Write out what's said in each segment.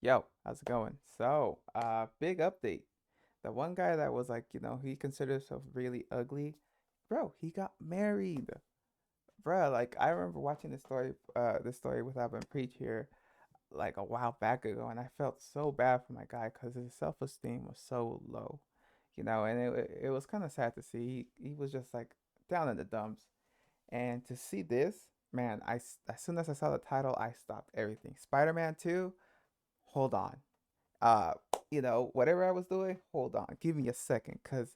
Yo, how's it going? Big update. The one guy that was like, he considered himself really ugly, bro, he got married. Bro, like I remember watching this story with Alvin Preach here like a while back ago, and I felt so bad for my guy because his self-esteem was so low, and it was kind of sad to see. He was just like down in the dumps, and to see this, man, as soon as I saw the title, I stopped everything. Spider-Man 2, hold on. uh whatever I was doing, hold on, give me a second, because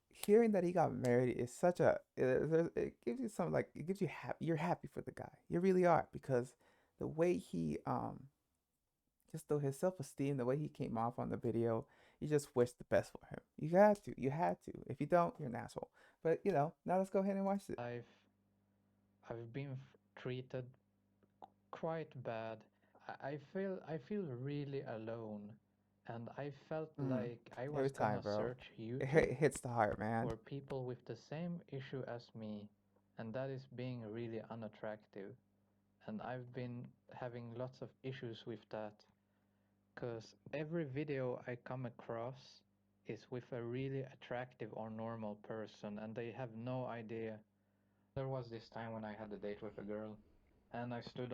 hearing that he got married is such a it gives you some, like, it gives you you're happy for the guy, you really are, because the way he just though his self-esteem, the way he came off on the video, you just wish the best for him. You had to. If you don't, you're an asshole. But now let's go ahead and watch it. I've been treated quite bad. I feel really alone, and I felt mm, like I was every time, gonna bro, search it YouTube hits the heart, man. for people with the same issue as me, and that is being really unattractive. And I've been having lots of issues with that, because every video I come across is with a really attractive or normal person, and they have no idea. There was this time when I had a date with a girl, and I stood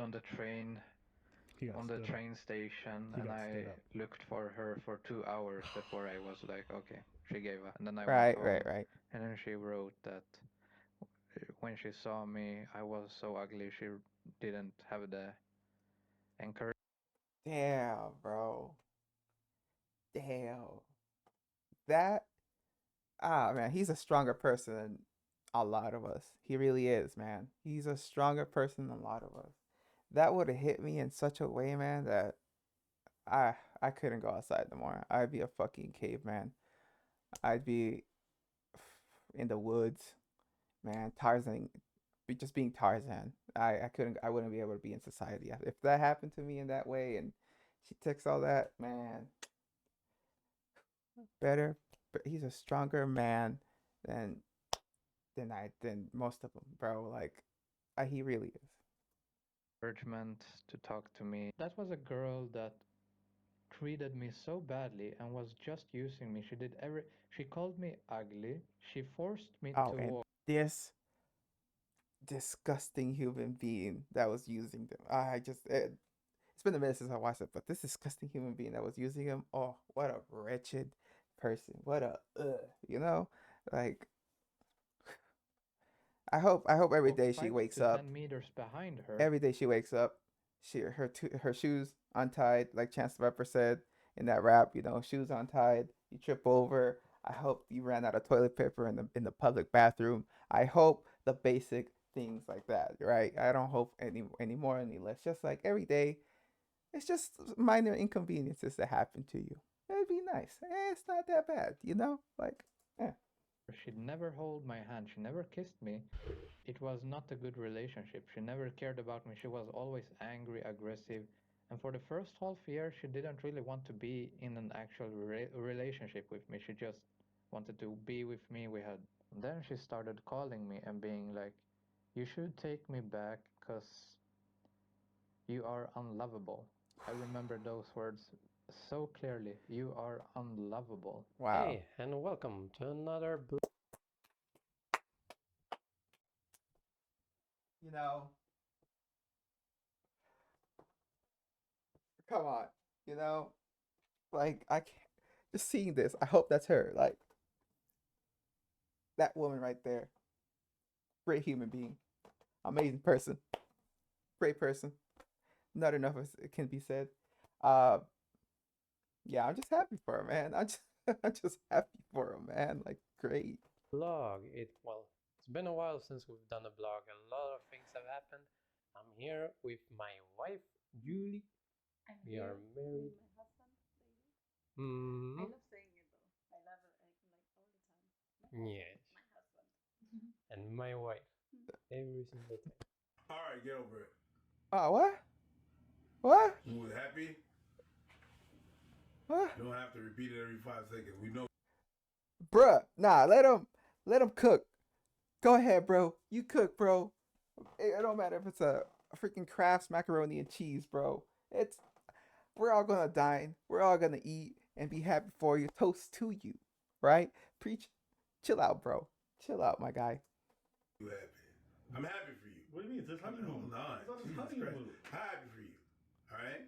He got on the stood up. train station, He and got I stood up. looked for her for 2 hours before I was like, okay, she gave up. And then I went Right, right, home, right. and then she wrote that when she saw me, I was so ugly, she didn't have the encouragement. Damn, bro. Damn. That man, he's a stronger person than a lot of us. He really is, man. He's a stronger person than a lot of us. That would have hit me in such a way, man, that I couldn't go outside no more. I'd be a fucking caveman. I'd be in the woods, man. Tarzan, just being Tarzan. I wouldn't be able to be in society if that happened to me in that way. And she takes all that, man. Better, but he's a stronger man than than most of them, bro. Like, he really is. To talk to me. That was a girl that treated me so badly and was just using me. She called me ugly. She forced me Oh, to and walk. this disgusting human being that was using them. It's been a minute since I watched it, but this disgusting human being that was using him. Oh, what a wretched person. What a like. I hope every Walked day she 5 wakes to 10 up. meters behind her. Every day she wakes up, her shoes untied, like Chance the Rapper said in that rap. Shoes untied. You trip over. I hope you ran out of toilet paper in the public bathroom. I hope the basic things like that, right? I don't hope any more, any less. Just like every day, it's just minor inconveniences that happen to you. It'd be nice. It's not that bad, Like, yeah. She'd never hold my hand. She never kissed me. It was not a good relationship. She never cared about me. She was always angry, aggressive. And for the first half year, she didn't really want to be in an actual relationship with me. She just wanted to be with me. And then she started calling me and being like, you should take me back because you are unlovable. I remember those words so clearly. You are unlovable. Wow. Hey, and welcome to another You know, come on. You know, like, I can't just seeing this. I hope that's her. Like, that woman right there. Great human being. Amazing person. Great person. Not enough as it can be said. Uh, yeah, I'm just happy for her, man. I'm just happy for her, man. Like, great. blog. It's been a while since we've done a blog. A lot of things have happened. I'm here with my wife, Julie. I'm We here are married. with my husband, David. I Mm, love saying it though. I love it like all the time. yes. My husband. And my wife. Every single time. All right, get over it. Oh, what? What? You was happy? What? You don't have to repeat it every 5 seconds. We know. Bruh, nah, let him cook. Go ahead, bro. You cook, bro. It don't matter if it's a freaking Kraft's macaroni and cheese, bro. It's we're all gonna dine, we're all gonna eat and be happy for you. Toast to you, right? Preach, chill out, bro. Chill out, my guy. You happy? I'm happy for you. What do you mean? It's his honeymoon. Hold on. It's on his Jesus honeymoon. Christ. Happy for you. All right.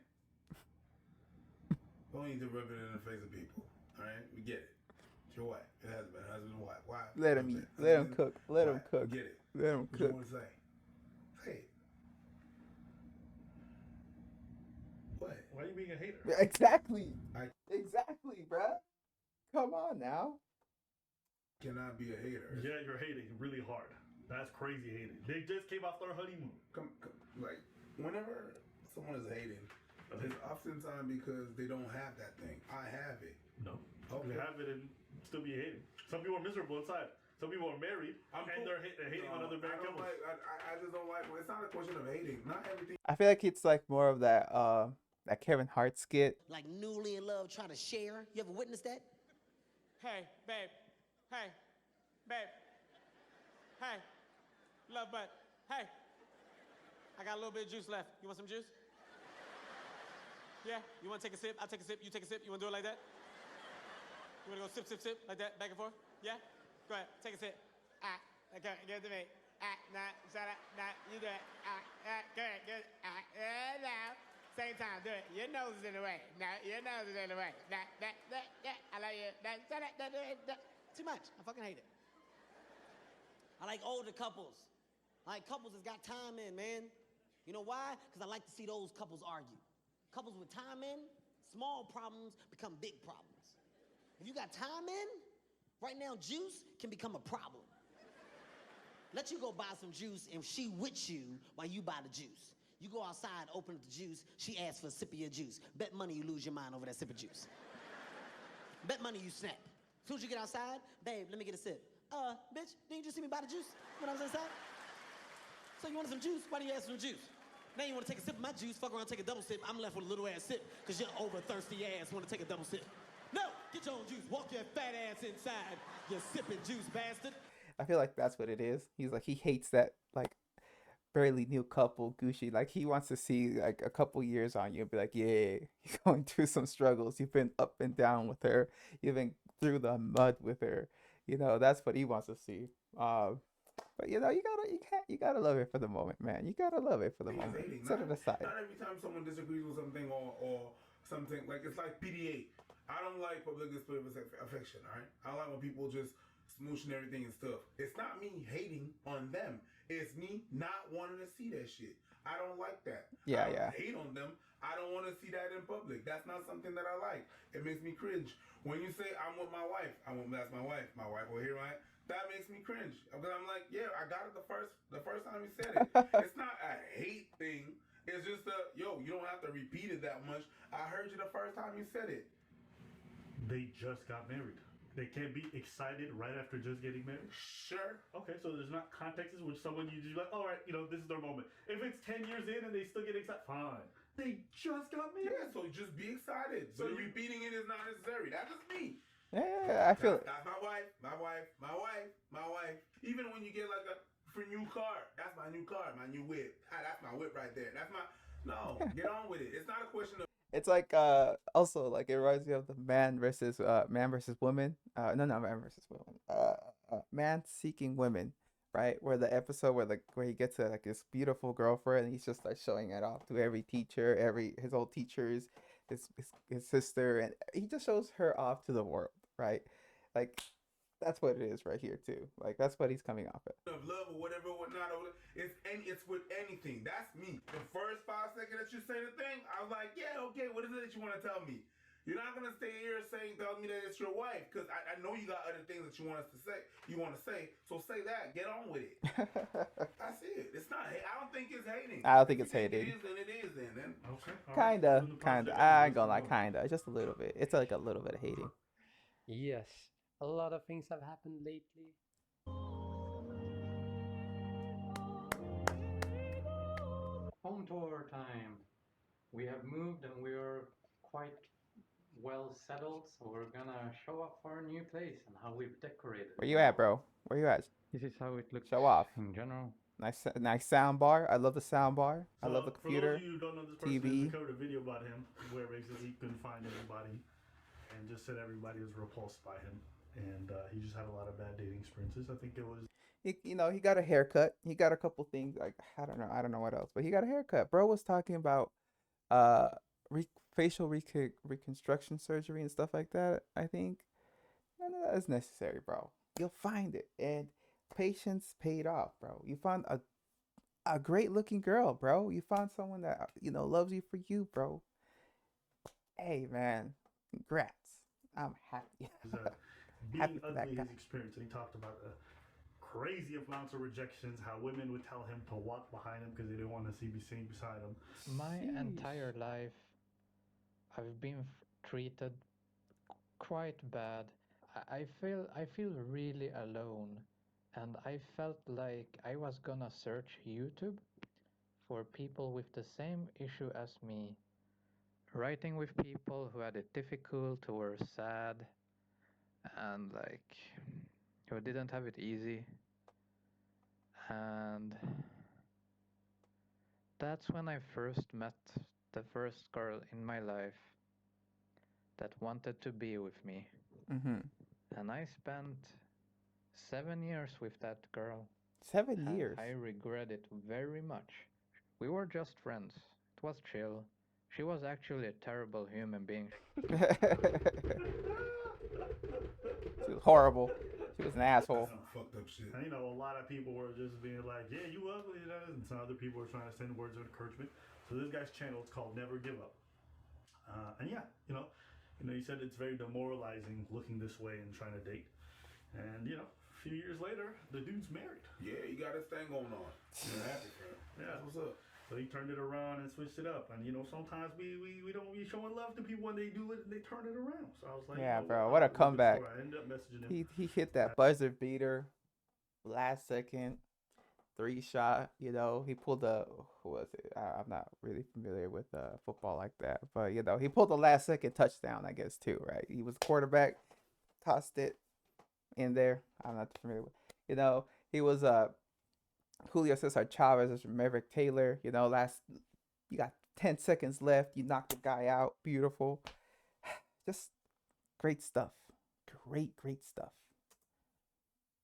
Don't need to rub it in the face of people. All right. We get it. It's your wife. Your husband. Husband and wife. Why? Let him eat. Let him cook. Let him Wife. cook. Get it. Let him What you cook. want to say? Say it. What? Why are you being a hater? Exactly. I- Exactly, bruh. Come on now. Cannot be a hater. Yeah, you're hating really hard. That's crazy hating. They just came off their honeymoon. Come, like, whenever someone is hating, it's oftentimes because they don't have that thing. I have it. No. Okay. You have it and still be hating. Some people are miserable inside. Some people are married and cool. they're hating on other married I don't couples. I just don't like. It's not a question of hating. Not everything. I feel like it's like more of that Kevin Hart skit. Like newly in love trying to share. You ever witnessed that? Hey, babe. Hey, babe. Hey, love butt. Hey, I got a little bit of juice left. You want some juice? Yeah? You want to take a sip? I'll take a sip. You take a sip. You want to do it like that? You want to go sip, sip, sip like that, back and forth? Yeah? Go ahead. Take a sip. Okay, give it to me. Nah, shut up. Nah, you do it. Go ahead. Good. Now. Same time. Do it. Your nose is in the way. Nah, your nose is in the way. Nah, I love you. Shut up. Too much. I fucking hate it. I like older couples. I like couples that's got time in, man. You know why? Because I like to see those couples argue. Couples with time in, small problems become big problems. If you got time in, right now juice can become a problem. Let you go buy some juice and she with you while you buy the juice. You go outside, open up the juice, she asks for a sip of your juice. Bet money you lose your mind over that sip of juice. Bet money you snap. As soon as you get outside, babe, let me get a sip. Bitch, didn't you just see me buy the juice when I was inside? So you wanted some juice? Why do you ask for some juice? Now you want to take a sip of my juice, fuck around, take a double sip. I'm left with a little ass sip, because your over thirsty ass want to take a double sip. No, get your own juice. Walk your fat ass inside, you sipping juice bastard. I feel like that's what it is. He's like, he hates that like barely new couple Gucci. Like he wants to see like a couple years on you and be like, yeah, you're going through some struggles. You've been up and down with her. You've been through the mud with her. You know, that's what he wants to see. But you know, you gotta love it for the moment, man. You gotta love it for the moment. Set it aside. Not every time someone disagrees with something or something, like it's like PDA. I don't like public display of affection, all right? I don't like when people just smooching everything and stuff. It's not me hating on them. It's me not wanting to see that shit. I don't like that. Yeah, I don't yeah. hate on them. I don't want to see that in public. That's not something that I like. It makes me cringe. When you say I'm with my wife, that's my wife. My wife over here, right? That makes me cringe. Because I'm like, yeah, I got it the first time you said it. It's not a hate thing. It's just you don't have to repeat it that much. I heard you the first time you said it. They just got married. They can't be excited right after just getting married. Sure. Okay, so there's not contexts with someone you just like, all right, this is their moment. If it's 10 years in and they still get excited, fine. They just got married. Yeah, so just be excited. So So repeating it is not necessary. That's just me. Yeah, I feel it. That's my wife. My wife. My wife. My wife. Even when you get like a new car, that's my new car, my new whip. That's my whip right there. That's my. No, get on with it. It's not a question of. It's like also like it reminds me of the man versus woman. No, not man versus woman. Man seeking women, right? Where the episode where he gets like this beautiful girlfriend and he's just like showing it off to every teacher, his old teachers, his sister, and he just shows her off to the world, right? Like that's what it is right here too. Like that's what he's coming off at. Of love or whatever, whatnot. It's with anything. That's me. The first 5 seconds that you say the thing, I was like, yeah, okay. What is it that you want to tell me? You're not gonna stay here tell me that it's your wife, because I know you got other things that you want us to say. You want to say, so say that. Get on with it. That's it. It's not. I don't think it's hating. I don't think it's If hating. It is, then it is. Then. Okay. all right. Kinda. Then the positive I is ain't gonna lie, no. kinda. Just a little bit. It's like a little bit of hating. Yes, a lot of things have happened lately. Home tour time. We have moved and we are quite well settled, so we're gonna show off our new place and how we've decorated. Where you at, bro? Where you at? This is how it looks Show off. in general. Nice sound bar. I love the sound bar. I love the For those computer. of you who don't know this person, TV. we covered a video about him where basically he couldn't find anybody and just said everybody was repulsed by him. And he just had a lot of bad dating experiences. I think it was. He got a haircut. He got a couple things like I don't know what else, but he got a haircut. Bro was talking about uh facial reconstruction surgery and stuff like that. I think none of that is necessary, bro. You'll find it, and patience paid off, bro. You found a great looking girl, bro. You found someone that loves you for you, bro. Hey, man, congrats. I'm happy. Being ugly, his experience, and he talked about the crazy amounts of rejections, how women would tell him to walk behind him because they didn't want to be seen beside him. My entire life, I've been treated quite bad. I feel really alone, and I felt like I was gonna search YouTube for people with the same issue as me, writing with people who had it difficult, who were sad, and like who didn't have it easy. And that's when I first met the first girl in my life that wanted to be with me. Mm-hmm. And I spent 7 years with that girl. 7 and years. I regret it very much. We were just friends. It was chill. She was actually a terrible human being. She was horrible. She was an asshole. Some fucked up shit. And a lot of people were just being like, yeah, you ugly, and some other people were trying to send words of encouragement. So this guy's channel is called Never Give Up. And yeah, he said it's very demoralizing looking this way and trying to date. And a few years later, the dude's married. Yeah, he got his thing going on. I'm happy for him. Yeah. That's what's up. So he turned it around and switched it up. And sometimes we don't be showing love to people when they do it and they turn it around. So I was like, Yeah, bro, what a comeback. I ended up messaging him. He hit that buzzer beater last second, 3-shot. He pulled who was it? I'm not really familiar with football like that, but he pulled the last second touchdown, I guess too, right? He was quarterback, tossed it in there. I'm not familiar with. He was Julio Cesar Chavez versus Maverick Taylor. You got 10 seconds left. You knocked the guy out. Beautiful. Just great stuff. Great stuff.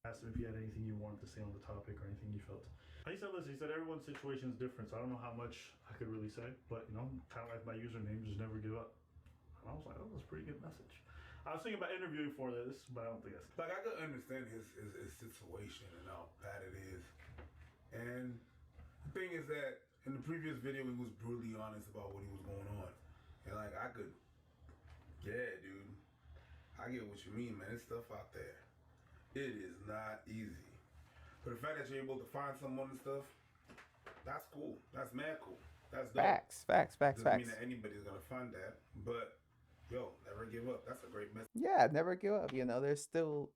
Asked him if he had anything you wanted to say on the topic or anything you felt. He said, listen, everyone's situation is different, so I don't know how much I could really say, but, kind of like my username, just never give up. And I was like, oh, that's a pretty good message. I was thinking about interviewing for this, but I don't think that's... Like, I could understand his situation and how bad it is. And the thing is that in the previous video, he was brutally honest about what he was going on. And, like, yeah, dude, I get what you mean, man. There's stuff out there. It is not easy. But the fact that you're able to find someone and stuff, that's cool. That's mad cool. That's dope. Facts. Doesn't mean that anybody's going to find that. But, never give up. That's a great message. Yeah, never give up. There's still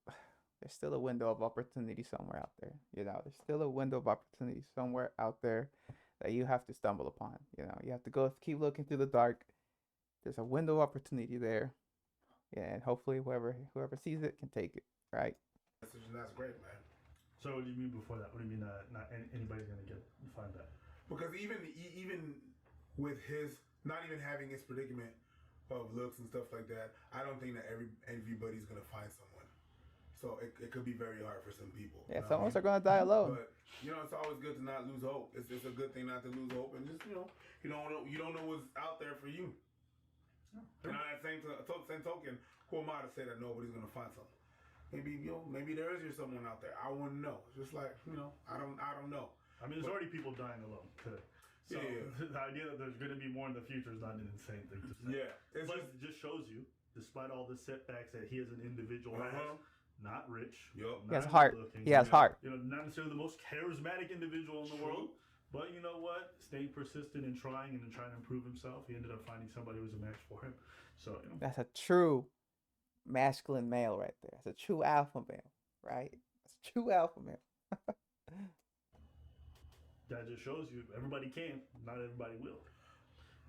a window of opportunity somewhere out there. There's still a window of opportunity somewhere out there that you have to stumble upon. You have to keep looking through the dark. There's a window of opportunity there. Yeah, and hopefully whoever sees it can take it, right? That's great, man. So what do you mean before that? What do you mean not anybody's going to find that? Because even with his not even having his predicament of looks and stuff like that, I don't think that everybody's gonna find someone. So it could be very hard for some people. Yeah, some of us are gonna die alone. But it's always good to not lose hope. It's a good thing not to lose hope, and just you don't know what's out there for you. And at the same token, who am I to say that nobody's gonna find something? Maybe there is someone out there. I wouldn't know. Just like I don't know. I mean, there's already people dying alone today. So the idea that there's going to be more in the future is not an insane thing to say. Yeah. It just shows you, despite all the setbacks that he as an individual has, not rich. Yep. He has heart. He has heart. Not necessarily the most charismatic individual in the world. But you know what? Staying persistent and trying and trying to improve himself, he ended up finding somebody who was a match for him. So that's a true masculine male right there. That's a true alpha male, right? That's a true alpha male. That just shows you everybody can, not everybody will.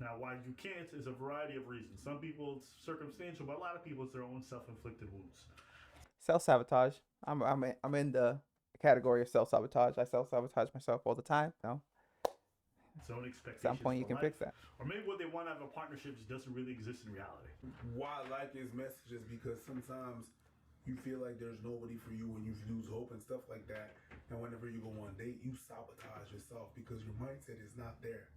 Now, why you can't is a variety of reasons. Some people it's circumstantial, but a lot of people it's their own self-inflicted wounds. Self-sabotage. I'm in the category of self-sabotage. I self-sabotage myself all the time. No, Some at expectations some point you for can fix life. that. Or maybe what they want out of a partnership just doesn't really exist in reality. Why I like his messages, because sometimes you feel like there's nobody for you when you lose hope and stuff like that. And whenever you go on a date, you sabotage yourself because your mindset is not there.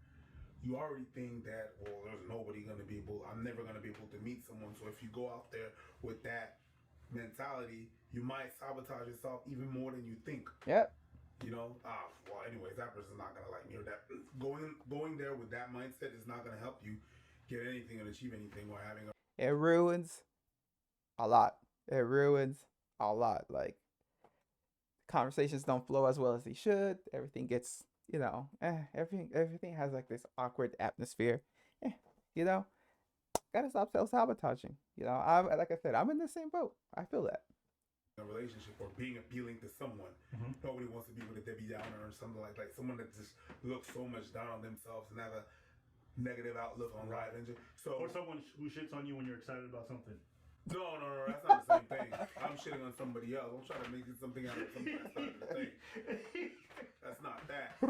You already think that, well, there's nobody gonna be able, I'm never gonna be able to meet someone. So if you go out there with that mentality, you might sabotage yourself even more than you think. Yep. You know, well, anyways, that person's not gonna like me, or that going there with that mindset is not gonna help you get anything and achieve anything, or having a It ruins a lot. It ruins a lot. Like conversations don't flow as well as they should. Everything gets, everything has like this awkward atmosphere. You know, gotta stop self-sabotaging. Like I said, I'm in the same boat. I feel that. relationship or being appealing to someone. Nobody wants to be with a Debbie Downer or something like someone that just looks so much down on themselves and have a negative outlook on life. And Or someone who shits on you when you're excited about something. No, that's not the same thing. I'm shitting on somebody else. I'm trying to make it something out of something that's not the thing. That's not that.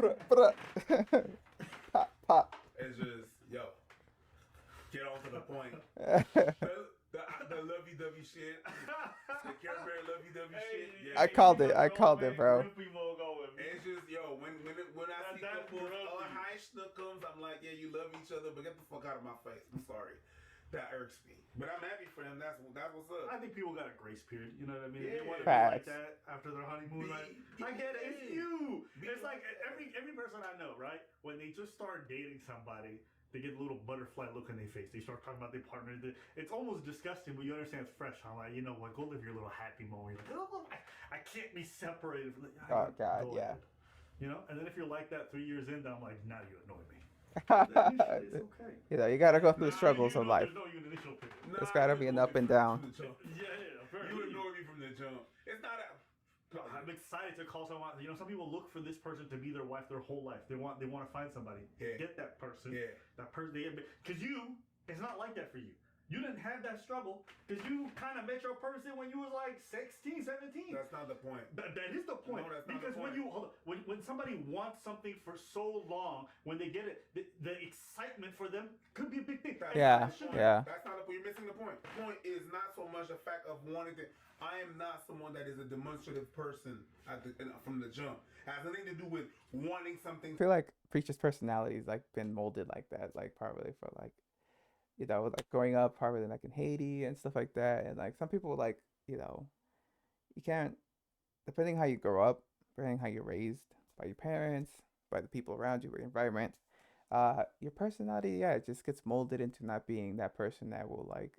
Pop, pop. It's just, get on to the point. The lovey-dovey shit. The Care Bear lovey-dovey shit. Yeah. I called it, bro. It's just, when I see couples, hi schnookums, I'm like, yeah, you love each other, but get the fuck out of my face. I'm sorry. That irks me. But I'm happy for them. That's what's up. I think people got a grace period. You know what I mean? Yeah. They want to be like Facts. that after their honeymoon. I get it. It's you. It's like every person I know, right? When they just start dating somebody, they get a little butterfly look on their face. They start talking about their partner. It's almost disgusting, but you understand it's fresh. I'm like, you know what? Go live your little happy moment. You're like, oh, I can't be separated from Oh, God, yeah. You know? And then if you're like that 3 years in, then I'm like, now you annoy me. It's okay. You gotta go through the struggles of life. There's no initial period. There's gotta be an up and down. You annoy me from the jump. It's not a. I'm excited to call someone. You know, some people look for this person to be their wife their whole life. They want to find somebody. Yeah. Get that person. Yeah. That person. Because it's not like that for you. You didn't have that struggle because you kind of met your person when you was like 16, 17. That's not the point. That is the point. No, that's not because the point. when somebody wants something for so long, when they get it, the excitement for them could be a big thing. Yeah. That's not the point. You're missing the point. The point is not so much the fact of wanting to. I am not someone that is a demonstrative person from the jump. It has nothing to do with wanting something. I feel like Preacher's personality has like been molded like that, like probably for like, like growing up probably like in Haiti and stuff like that. And like some people like, you can't, depending how you grow up, depending how you're raised by your parents, by the people around you, your environment, your personality, it just gets molded into not being that person that will like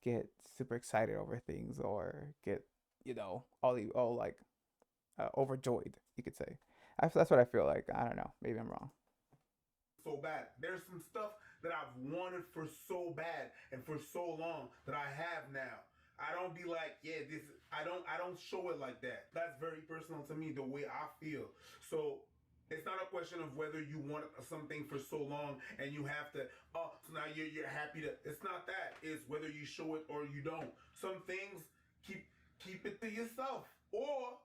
get super excited over things or get, overjoyed, you could say. That's what I feel like. I don't know. Maybe I'm wrong. So bad. There's some stuff that I've wanted for so bad and for so long that I have now. I don't be like, I don't show it like that. That's very personal to me, the way I feel. So it's not a question of whether you want something for so long and you have to, so now you're happy to, it's not that. It's whether you show it or you don't. Some things keep it to yourself or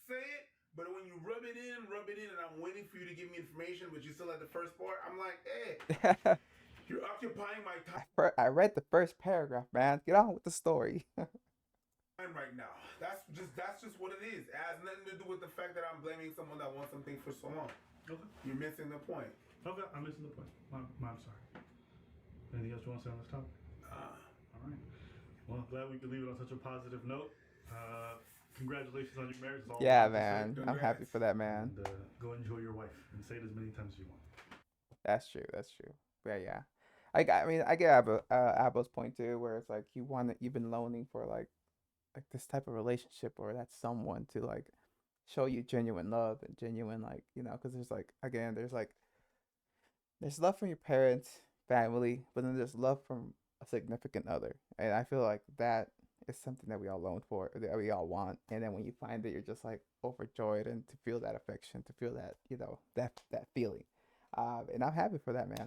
say it. But when you rub it in, and I'm waiting for you to give me information, but you're still at the first part, I'm like, hey, you're occupying my time I read the first paragraph, man. Get on with the story. right now. That's just what it is. It has nothing to do with the fact that I'm blaming someone that wants something for so long. Okay. You're missing the point. Okay, I'm missing the point. I'm sorry. Anything else you want to say on this topic? All right. Well, glad we could leave it on such a positive note. Congratulations on your marriage. Yeah, man. I'm happy for that, man. And go enjoy your wife and say it as many times as you want. That's true. Yeah. I mean, I get Abel's point too, where it's like you've been longing for like this type of relationship or that someone to like show you genuine love and genuine like, because there's like, again, there's love from your parents, family, but then there's love from a significant other. And I feel like that is something that we all long for, that we all want. And then when you find it, you're just like overjoyed and to feel that affection, to feel that, that feeling. And I'm happy for that, man.